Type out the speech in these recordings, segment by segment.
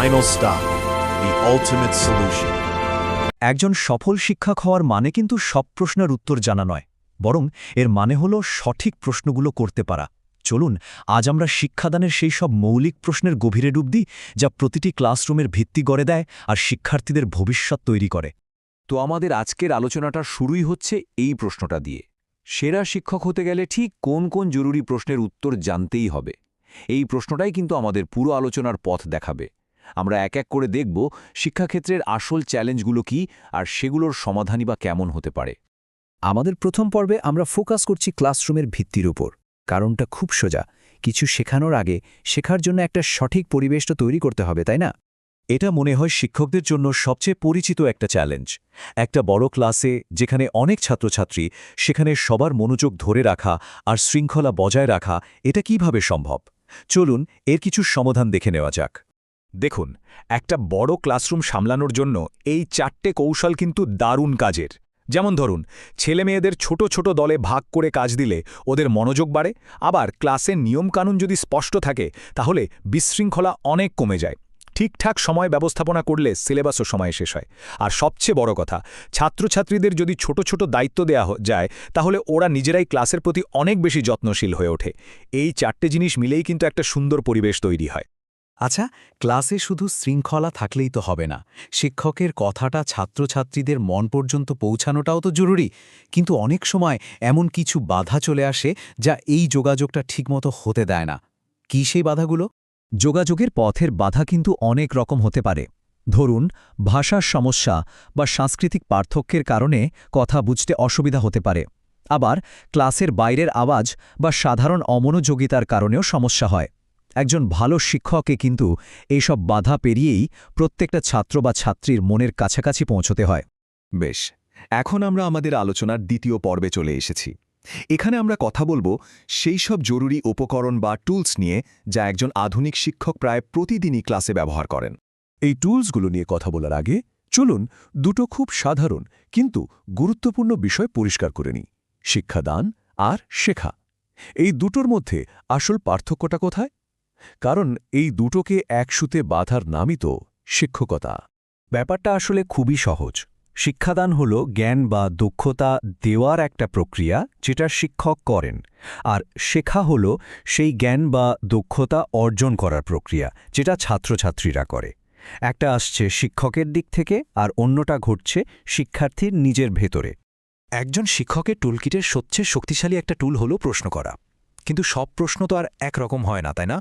final stop, the ultimate solution. একজন সফল শিক্ষক হওয়ার মানে কিন্তু সব প্রশ্নের উত্তর জানা নয়, বরং এর মানে হলো সঠিক প্রশ্নগুলো করতে পারা। চলুন আজ আমরা শিক্ষাদানের সেই সব মৌলিক প্রশ্নের গভীরে ডুব দিই, যা প্রতিটি ক্লাসরুমের ভিত্তি গড়ে দেয় আর শিক্ষার্থীদের ভবিষ্যৎ তৈরি করে। তো আমাদের আজকের আলোচনাটা শুরুই হচ্ছে এই প্রশ্নটা দিয়ে। সেরা শিক্ষক হতে গেলে ঠিক কোন কোন জরুরি প্রশ্নের উত্তর জানতেই হবে। এই প্রশ্নটাই কিন্তু আমাদের পুরো আলোচনার পথ দেখাবে। আমরা এক এক করে দেখব শিক্ষাক্ষেত্রের আসল চ্যালেঞ্জগুলো কি আর সেগুলোর সমাধানই বা কেমন হতে পারে। আমাদের প্রথম পর্বে আমরা ফোকাস করছি ক্লাসরুমের ভিত্তির উপর। কারণটা খুব সোজা, কিছু শেখানোর আগে শেখার জন্য একটা সঠিক পরিবেশটা তৈরি করতে হবে, তাই না? এটা মনে হয় শিক্ষকদের জন্য সবচেয়ে পরিচিত একটা চ্যালেঞ্জ। একটা বড় ক্লাসে যেখানে অনেক ছাত্রছাত্রী, সেখানে সবার মনোযোগ ধরে রাখা আর শৃঙ্খলা বজায় রাখা, এটা কিভাবে সম্ভব? চলুন এর কিছু সমাধান দেখে নেওয়া যাক। দেখুন, একটা বড় ক্লাসরুম সামলানোর জন্য এই 4টে কৌশল কিন্তু দারুণ কাজের। যেমন ধরুন, ছেলেমেয়েদের ছোট ছোট দলে ভাগ করে কাজ দিলে ওদের মনোযোগ বাড়ে, আবার ক্লাসের নিয়মকানুন যদি স্পষ্ট থাকে তাহলে বিশৃঙ্খলা অনেক কমে যায়। ঠিকঠাক সময় ব্যবস্থাপনা করলে সিলেবাসও সময়ে শেষ হয়। আর সবচেয়ে বড় কথা, ছাত্রছাত্রীদের যদি ছোট ছোট দায়িত্ব দেওয়া যায় তাহলে ওরা নিজেরাই ক্লাসের প্রতি অনেক বেশি যত্নশীল হয়ে ওঠে। এই 4টে জিনিস মিলেই কিন্তু একটা সুন্দর পরিবেশ তৈরি হয়। আচ্ছা, ক্লাসে শুধু শৃঙ্খলা থাকলেই তো হবে না, শিক্ষকের কথাটা ছাত্রছাত্রীদের মন পর্যন্ত পৌঁছানোটাও তো জরুরি। কিন্তু অনেক সময় এমন কিছু বাধা চলে আসে যা এই যোগাযোগটা ঠিকমতো হতে দেয় না। কী সেই বাধাগুলো? যোগাযোগের পথের বাধা কিন্তু অনেক রকম হতে পারে। ধরুন, ভাষার সমস্যা বা সাংস্কৃতিক পার্থক্যের কারণে কথা বুঝতে অসুবিধা হতে পারে। আবার ক্লাসের বাইরের আওয়াজ বা সাধারণ অমনোযোগিতার কারণেও সমস্যা হয়। একজন ভালো শিক্ষককে কিন্তু এইসব বাধা পেরিয়েই প্রত্যেকটা ছাত্র বা ছাত্রীর মনের কাছাকাছি পৌঁছতে হয়। বেশ, এখন আমরা আমাদের আলোচনার দ্বিতীয় পর্বে চলে এসেছি। এখানে আমরা কথা বলবো সেই সব জরুরি উপকরণ বা টুলস নিয়ে যা একজন আধুনিক শিক্ষক প্রায় প্রতিদিনই ক্লাসে ব্যবহার করেন। এই টুলসগুলো নিয়ে কথা বলার আগে চলুন দুটো খুব সাধারণ কিন্তু গুরুত্বপূর্ণ বিষয় পরিষ্কার করে নিই: শিক্ষাদান আর শেখা। এই দুটোর মধ্যে আসল পার্থক্যটা কোথায়? কারণ এই দুটোকে এক সুতে বাঁধার নামই তো শিক্ষকতা। ব্যাপারটা আসলে খুবই সহজ। শিক্ষাদান হল জ্ঞান বা দক্ষতা দেওয়ার একটা প্রক্রিয়া যেটা শিক্ষক করেন, আর শেখা হল সেই জ্ঞান বা দক্ষতা অর্জন করার প্রক্রিয়া যেটা ছাত্রছাত্রীরা করে। একটা আসছে শিক্ষকের দিক থেকে আর অন্যটা ঘটছে শিক্ষার্থীর নিজের ভেতরে। একজন শিক্ষকের টুলকিটের সবচেয়ে শক্তিশালী একটা টুল হলো প্রশ্ন করা। কিন্তু সব প্রশ্ন তো আর একরকম হয় না, তাই না?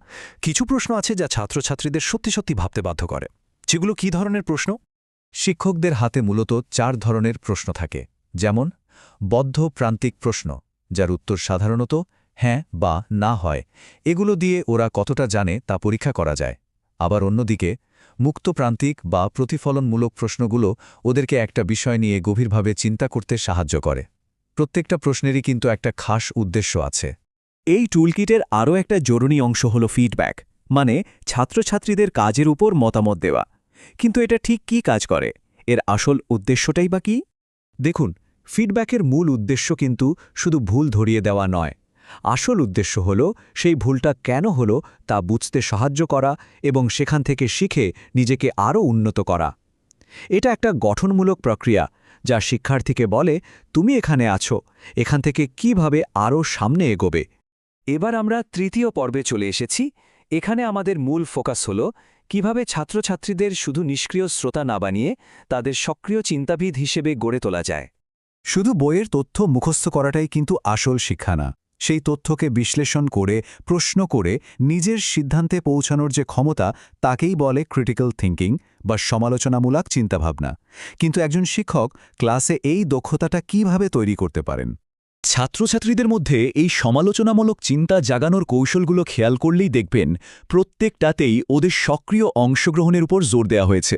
কিছু প্রশ্ন আছে যা ছাত্রছাত্রীদের সত্যি সত্যি ভাবতে বাধ্য করে। যেগুলো কী ধরনের প্রশ্ন? শিক্ষকদের হাতে মূলত 4 ধরনের প্রশ্ন থাকে। যেমন বদ্ধ প্রান্তিক প্রশ্ন, যার উত্তর সাধারণত হ্যাঁ বা না হয়। এগুলো দিয়ে ওরা কতটা জানে তা পরীক্ষা করা যায়। আবার অন্যদিকে মুক্ত প্রান্তিক বা প্রতিফলনমূলক প্রশ্নগুলো ওদেরকে একটা বিষয় নিয়ে গভীরভাবে চিন্তা করতে সাহায্য করে। প্রত্যেকটা প্রশ্নেরই কিন্তু একটা খাস উদ্দেশ্য আছে। এই টুলকিটের আরও একটা জরুরি অংশ হল ফিডব্যাক, মানে ছাত্রছাত্রীদের কাজের উপর মতামত দেওয়া। কিন্তু এটা ঠিক কী কাজ করে? এর আসল উদ্দেশ্যটাই বা কী? দেখুন, ফিডব্যাকের মূল উদ্দেশ্য কিন্তু শুধু ভুল ধরিয়ে দেওয়া নয়। আসল উদ্দেশ্য হল সেই ভুলটা কেন হলো তা বুঝতে সাহায্য করা এবং সেখান থেকে শিখে নিজেকে আরও উন্নত করা। এটা একটা গঠনমূলক প্রক্রিয়া যা শিক্ষার্থীকে বলে, তুমি এখানে আছো, এখান থেকে কিভাবে আরও সামনে এগোবে। এবার আমরা তৃতীয় পর্বে চলে এসেছি। এখানে আমাদের মূল ফোকাস হল কিভাবে ছাত্রছাত্রীদের শুধু নিষ্ক্রিয় শ্রোতা না বানিয়ে তাদের সক্রিয় চিন্তাবিদ হিসেবে গড়ে তোলা যায়। শুধু বইয়ের তথ্য মুখস্থ করাটাই কিন্তু আসল শিক্ষা না। সেই তথ্যকে বিশ্লেষণ করে, প্রশ্ন করে নিজের সিদ্ধান্তে পৌঁছানোর যে ক্ষমতা, তাকেই বলে ক্রিটিক্যাল থিঙ্কিং বা সমালোচনামূলক চিন্তাভাবনা। কিন্তু একজন শিক্ষক ক্লাসে এই দক্ষতাটা কিভাবে তৈরি করতে পারেন? ছাত্রছাত্রীদের মধ্যে এই সমালোচনামূলক চিন্তা জাগানোর কৌশলগুলো খেয়াল করলেই দেখবেন প্রত্যেকটাতেই ওদের সক্রিয় অংশগ্রহণের উপর জোর দেওয়া হয়েছে।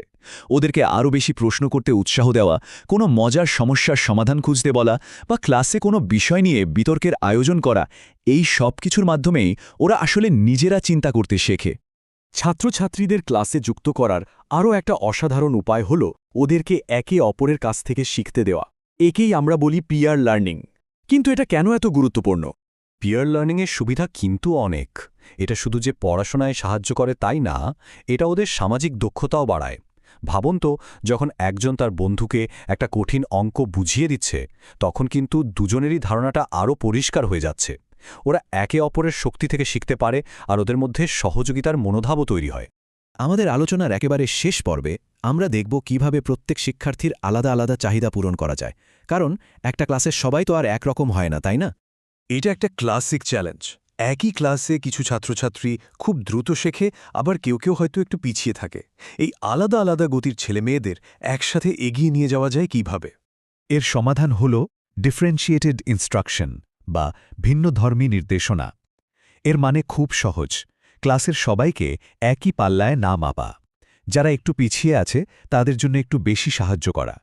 ওদেরকে আরও বেশি প্রশ্ন করতে উৎসাহ দেওয়া, কোনো মজার সমস্যার সমাধান খুঁজতে বলা বা ক্লাসে কোনো বিষয় নিয়ে বিতর্কের আয়োজন করা, এই সব কিছুর মাধ্যমেই ওরা আসলে নিজেরা চিন্তা করতে শেখে। ছাত্রছাত্রীদের ক্লাসে যুক্ত করার আরও একটা অসাধারণ উপায় হল ওদেরকে একে অপরের কাছ থেকে শিখতে দেওয়া। একেই আমরা বলি পিয়ার লার্নিং। কিন্তু এটা কেন এত গুরুত্বপূর্ণ? পিয়ার লার্নিংয়ের সুবিধা কিন্তু অনেক। এটা শুধু যে পড়াশোনায় সাহায্য করে তাই না, এটা ওদের সামাজিক দক্ষতাও বাড়ায়। ভাবুন তো, যখন একজন তার বন্ধুকে একটা কঠিন অঙ্ক বুঝিয়ে দিচ্ছে, তখন কিন্তু দুজনেরই ধারণাটা আরও পরিষ্কার হয়ে যাচ্ছে। ওরা একে অপরের শক্তি থেকে শিখতে পারে, আর ওদের মধ্যে সহযোগিতার মনোভাবও তৈরি হয়। আমাদের আলোচনার একেবারে শেষ পর্বে আমরা দেখব কিভাবে প্রত্যেক শিক্ষার্থীর আলাদা আলাদা চাহিদা পূরণ করা যায়, কারণ একটা ক্লাসের সবাই তো আর একরকম হয় না, তাই না? এটা একটা ক্লাসিক চ্যালেঞ্জ। একই ক্লাসে কিছু ছাত্রছাত্রী খুব দ্রুত শেখে, আবার কেউ কেউ হয়তো একটু পিছিয়ে থাকে। এই আলাদা আলাদা গতির ছেলেমেয়েদের একসাথে এগিয়ে নিয়ে যাওয়া যায় কিভাবে? এর সমাধান হল ডিফারেন্সিয়েটেড ইনস্ট্রাকশন বা ভিন্নধর্মী নির্দেশনা। এর মানে খুব সহজ, ক্লাসের সবাইকে একই পাল্লায় না মাপা। যারা একটু পিছিয়ে আছে তাদের জন্য একটু বেশি সাহায্য করা,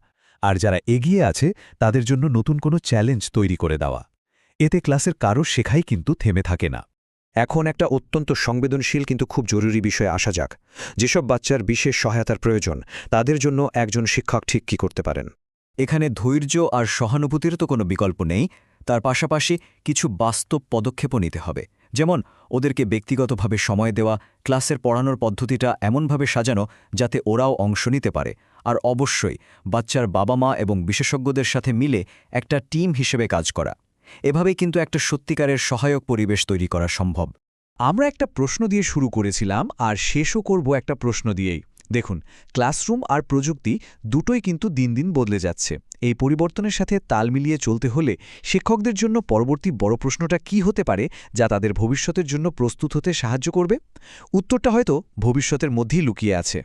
আর যারা এগিয়ে আছে তাদের জন্য নতুন কোনো চ্যালেঞ্জ তৈরি করে দেওয়া। এতে ক্লাসের কারো শেখাই কিন্তু থেমে থাকে না। এখন একটা অত্যন্ত সংবেদনশীল কিন্তু খুব জরুরি বিষয়ে আসা যাক। যেসব বাচ্চার বিশেষ সহায়তার প্রয়োজন, তাদের জন্য একজন শিক্ষক ঠিক কী করতে পারেন? এখানে ধৈর্য আর সহানুভূতির তো কোনো বিকল্প নেই, তার পাশাপাশি কিছু বাস্তব পদক্ষেপও নিতে হবে। যেমন ওদেরকে ব্যক্তিগতভাবে সময় দেওয়া, ক্লাসের পড়ানোর পদ্ধতিটা এমনভাবে সাজানো যাতে ওরাও অংশ নিতে পারে, আর অবশ্যই বাচ্চার বাবা মা এবং বিশেষজ্ঞদের সাথে মিলে একটা টিম হিসেবে কাজ করা। এভাবেই কিন্তু একটা সত্যিকারের সহায়ক পরিবেশ তৈরি করা সম্ভব। আমরা একটা প্রশ্ন দিয়ে শুরু করেছিলাম, আর শেষও করব একটা প্রশ্ন দিয়েই। দেখুন, ক্লাসরুম আর প্রযুক্তি দুটোই কিন্তু দিন দিন বদলে যাচ্ছে। এই পরিবর্তনের সাথে তাল মিলিয়ে চলতে হলে শিক্ষকদের জন্য পরবর্তী বড় প্রশ্নটা কি হতে পারে, যা তাদের ভবিষ্যতের জন্য প্রস্তুত হতে সাহায্য করবে? উত্তরটা হয়তো ভবিষ্যতের মধ্যেই লুকিয়ে আছে।